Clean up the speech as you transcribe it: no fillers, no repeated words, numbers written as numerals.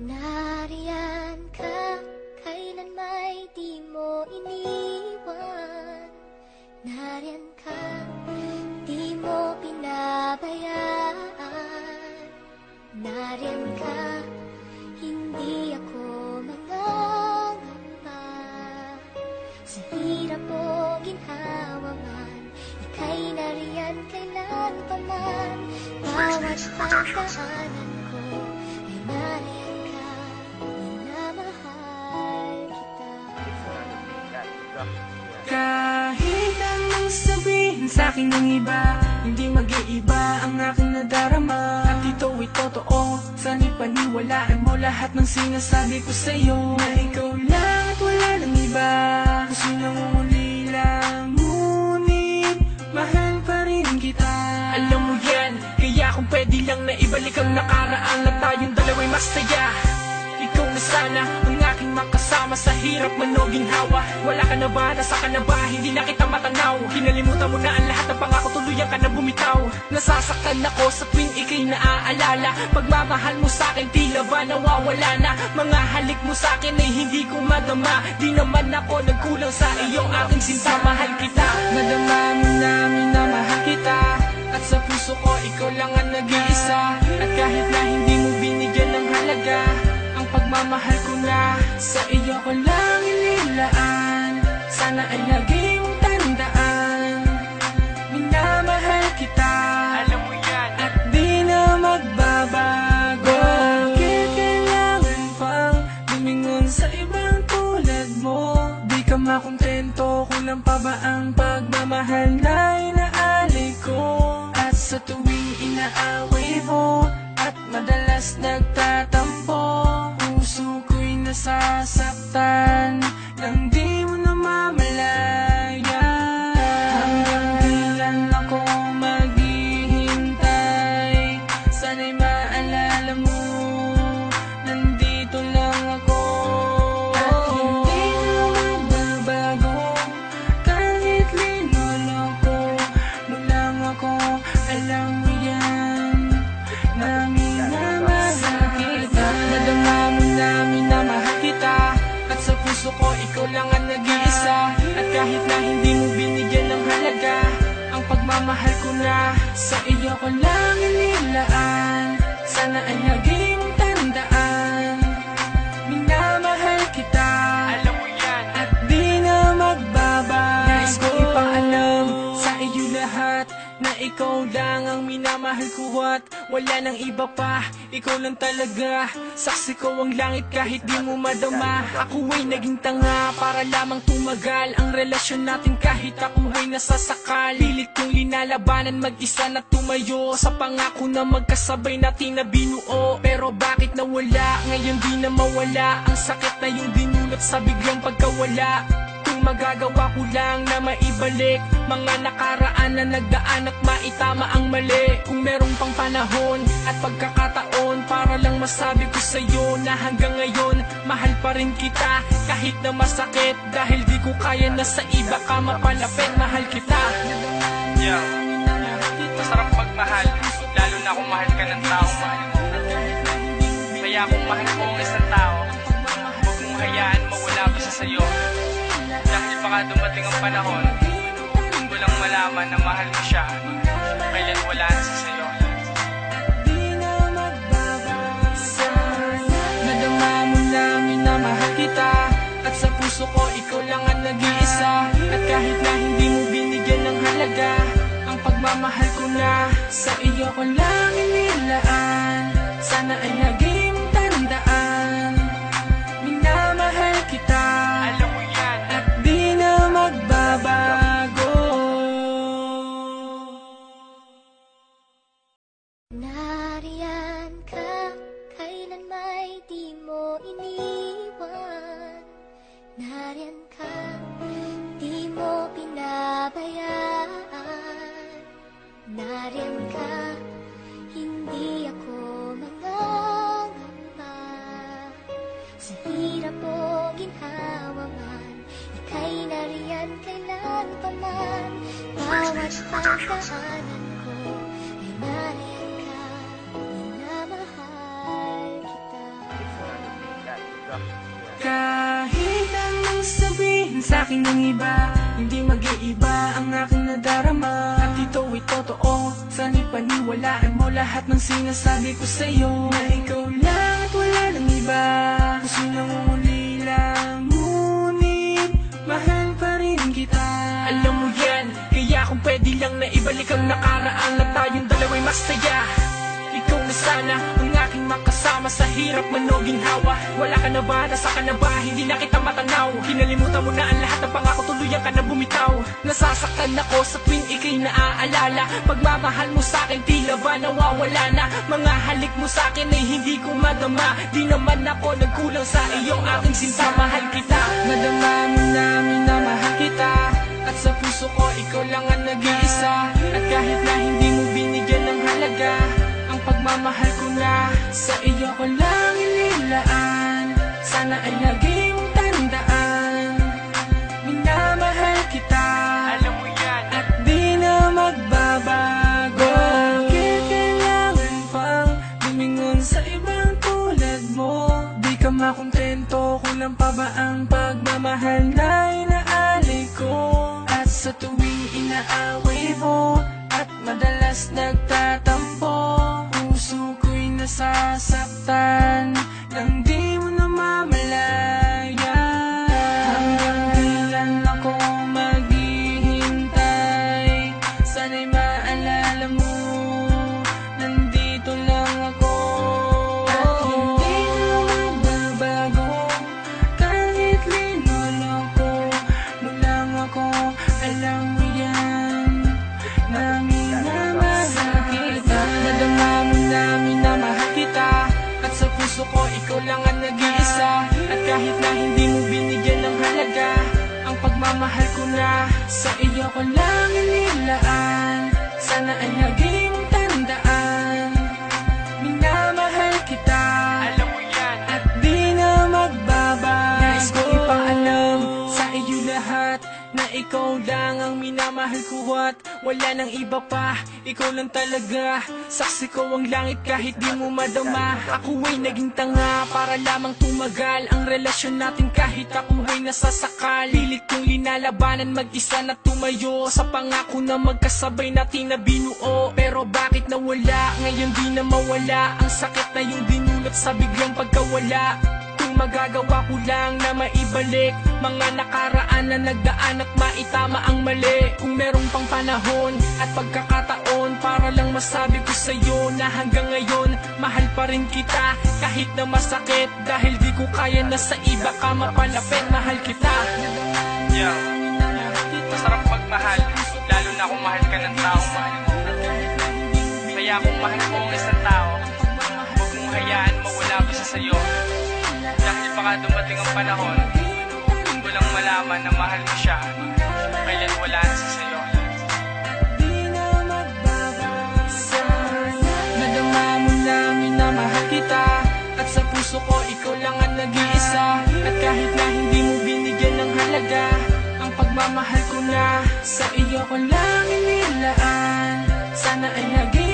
Nariyan ka, kailan may di mo iniwan. Nariyan ka, di mo pinabayaan. Nariyan ka, hindi ako mangangamba. Sa hirap o ginhawa man, ika'y nariyan kailan pa man. Bawat pagdaanan ko ay nariyan ka, minamahal kita. Kahit anong sabihin sa'kin ng iba, hindi mag-iiba ang aking nadarama. At ito'y totoo, sana'y paniwalaan mo lahat ng sinasabi ko sa'yo. Na ikaw lang at wala ng iba, kasi nangungulila, ngunit mahal pa rin kita. Alam mo yan, kaya kung pwede lang na ibalik ang nakaraan at tayong dalawa'y masaya. Ikaw na sana ang aking makasama sa hirap man o ginhawa. Wala ka na ba? Nasa ka na ba? Hindi na kita matanaw. Kinalimutan mo na ang lahat ng pangako, tuluyan ka na bumitaw. Nasasaktan ako sa tuwing ika'y naaalala. Pagmamahal mo sa'kin tila ba nawawala na. Mga halik mo sa'kin ay hindi ko madama. Di naman ako nagkulang sa iyong aking sinta. Mahal kita, madama mo namin na mahal kita. At sa puso ko ikaw lang ang nag-iisa. At kahit na hindi mo binigyan ng halaga, pagmamahal ko na sa iyo ko lang inilaan. Sana ay lagi mong tandaan, minamahal kita. Alam mo yan, at di na magbabago. Bakit kailangan pang lumingon sa ibang tulad mo? Di ka makontento, kulang pa ba ang pagmamahal na inaalay ko? At sa tuwing inaaway mo at madalas nagtatampo, puso ko'y nasasaktan nang di mo namamalaya. Hanggang kailan ako maghihintay? Sana'y maalala mo, nandito lang ako. At hindi na magbabago, kahit linuloko mo lang ako. Alam mo yan, namin namahal kita. Nadama mo namin na mahal kita. At sa puso ko ikaw lang ang nag-iisa. At kahit na hindi mo binigyan ng halaga, ang pagmamahal ko na sa iyo ko lang inilaan. Sana ay lagi mong tandaan, minamahal kita. Alam mo yan, at di na magbabago. Nais ko ipaalam sa iyo lahat na ikaw lang ang minamahal ko at wala nang iba pa. Ikaw lang talaga, saksi ko ang langit kahit di mo madama. Ako ay naging tanga para lamang tumagal ang relasyon natin kahit ako ay nasasakal. Pilit kong linalabanan mag-isa na tumayo sa pangako na magkasabay natin na binuo. Pero bakit nawala, ngayon di na mawala ang sakit na yung dinulot sa biglang pagkawala. Magagawa ko lang na maibalik mga nakaraan na nagdaan at maitama ang mali. Kung merong pang panahon at pagkakataon para lang masabi ko sa'yo na hanggang ngayon mahal pa rin kita kahit na masakit. Dahil di ko kaya na sa iba ka mapalapit. Mahal kita. Yeah. Masarap magmahal, lalo na kung mahal ka ng taong mahal mo. Kaya kung mahal mo ang isang tao, huwag mong hayaan mawala pa siya sa'yo. Dahil baka dumating ang panahon, mo lang malaman na mahal mo siya, kailan wala na siya sa'yo. Nadama mo namin na mahal kita. At sa puso ko ikaw lang ang nag-iisa. At kahit na hindi mo binigyan ng halaga, ang pagmamahal ko na sa iyo ko lang inilaan. Sana ay lagi mong tandaan, minamahal kita. Alam mo yan, at di na magbabago. Nariyan ka, kailan may di mo iniwan. Nariyan ka, di mo pinabayaan. Nariyan ka, hindi ako mangangamba. Sa hirap o ginhawa man, ika'y nariyan kailan pa man. Bawat pagdaanan ko ay nariyan ka, minamahal kita. Kahit anong sabihin sa'kin ng iba, hindi mag-iiba ang aking nadarama. At ito'y totoo, sana'y paniwalaan mo lahat ng sinasabi ko sa'yo. Na ikaw lang at wala ng iba, puso nangunguli lang, ngunit mahal pa rin kita. Alam mo yan, kaya kung pwede lang na ibalik ang nakaraan na tayong dalawa'y masaya. Ikaw na sana ang aking makasama sa hirap man o ginhawa. Wala ka na ba? Nasa ka na ba? Hindi na kita matanaw. Kinalimutan mo na ang lahat ng pangako, tuluyan ka na bumitaw. Nasasaktan ako sa tuwing ika'y naaalala. Pagmamahal mo sa'kin tila ba nawawala na. Mga halik mo sa'kin ay hindi ko madama. Di naman ako nagkulang sa iyong aking sinta. Mahal kita, madama mo namin na mahal kita. At sa puso ko ikaw lang ang nag-iisa. At kahit na hindi mo binigyan ng halaga, pagmamahal ko na sa iyo ko lang inilaan. Sana ay lagi mong tandaan, minamahal kita. Alam mo yan. At di na magbabago. Bakit kailangan pang lumingon sa ibang tulad mo? Di ka makontento, kulang pa ba ang pagmamahal na inaalay ko? At sa tuwing inaaway mo at madalas nagtatampo, puso ko'y nasasaktan nang di mo namamalaya. Hanggang kailan ako maghihintay? Sana'y maalala mo, nandito lang ako. At hindi na magbabago, kahit linuloko mo lang ako. Alam mo yan, namin na mahal kita. Nadama mo namin na mahal kita. At sa puso ko ikaw lang ang nag-iisa. At kahit na hindi mo binigyan ng halaga, ang pagmamahal ko na sa iyo ko lang inilaan. Sana ay lagi mong tandaan, minamahal kita. Alam mo yan. At di na magbabago. Nais ko ipaalam sa iyo lahat na ikaw lang ang minamahal ko at wala nang iba pa. Ikaw lang talaga, saksi ko ang langit kahit di mo madama. Ako ay naging tanga para lamang tumagal ang relasyon natin kahit ako ay nasasakal. Pilit kong linalabanan mag-isa na tumayo sa pangako na magkasabay natin na binuo. Pero bakit nawala, ngayon di na mawala ang sakit na yung dinulot sa biglang pagkawala. Magagawa ko lang na maibalik mga nakaraan na nagdaan at maitama ang mali. Kung merong pang panahon at pagkakataon para lang masabi ko sa'yo na hanggang ngayon mahal pa rin kita kahit na masakit. Dahil di ko kaya na sa iba ka mapalapit, mahal kita. Yeah. Masarap magmahal, lalo na kung mahal ka ng tao mahal mo. Kaya kung mahal mo ang isang tao, huwag mong hayaan mawala pa siya sa'yo. Dahil baka dumating ang panahon, mo lang malaman na mahal mo siya, kailan wala na siya sa'yo. Nadama mo namin na mahal kita. At sa puso ko ikaw lang ang nag-iisa. At kahit na hindi mo binigyan ng halaga, ang pagmamahal ko na sa iyo ko lang inilaan. Sana ay lagi